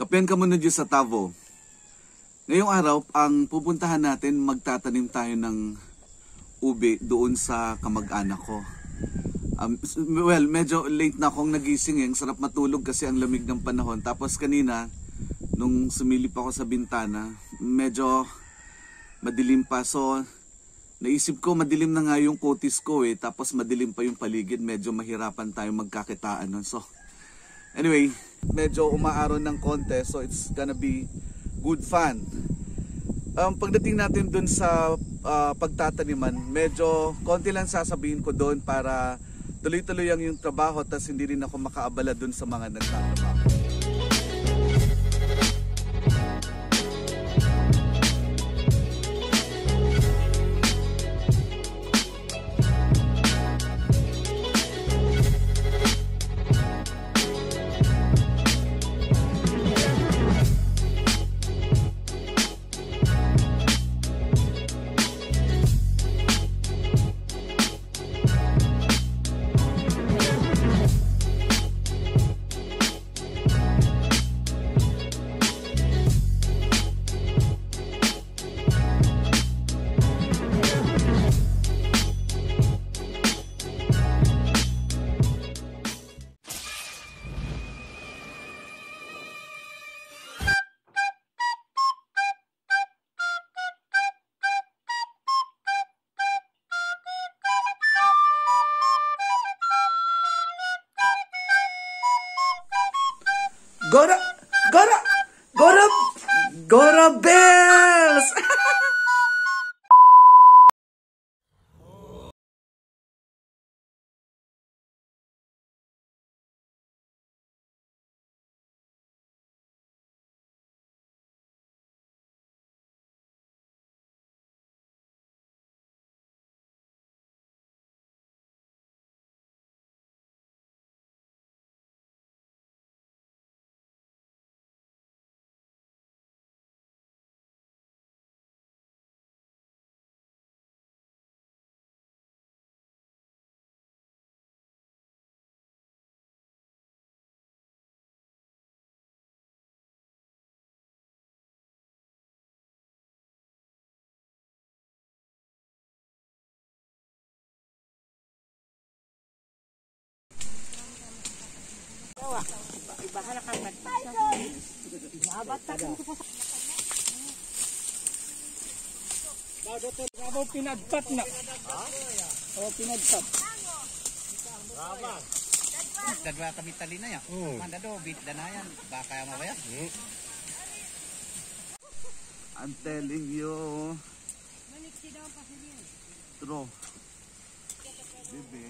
Kapian ka muna dyan sa Tavo. Ngayong araw, ang pupuntahan natin, magtatanim tayo ng ube doon sa kamag-anak ko. Well, medyo late na akong nagising eh. Ang sarap matulog kasi ang lamig ng panahon. Tapos kanina, nung sumilip ako sa bintana, medyo madilim pa. So, naisip ko madilim na nga yung kutis ko eh. Tapos madilim pa yung paligid. Medyo mahirapan tayo magkakitaan nun. So, anyway, medyo umaaraw ng konti. So, it's gonna be good fun. Pagdating natin dun sa pagtataniman, medyo konti lang sasabihin ko doon para tuloy-tuloy yung trabaho, tas hindi rin ako makaabala dun sa mga nagtatrabaho. Gora Bells! Bahala kang nagpasa. Abat takin ko po. Bago pinagpat na. O pinagpat. Dadwa kami tali na yan. Manda do, bit na yan. Baka yung mabaya. I'm telling you. True. Bebe.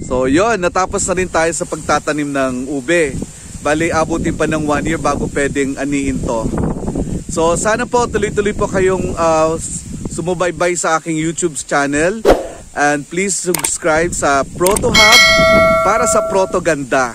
So yon, natapos na rin tayo sa pagtatanim ng ube. Bali, abutin pa ng 1 year bago pwedeng aniin to. So sana po tuloy-tuloy po kayong sumubaybay sa aking YouTube channel. And please subscribe sa Proto Hub para sa Proto Ganda.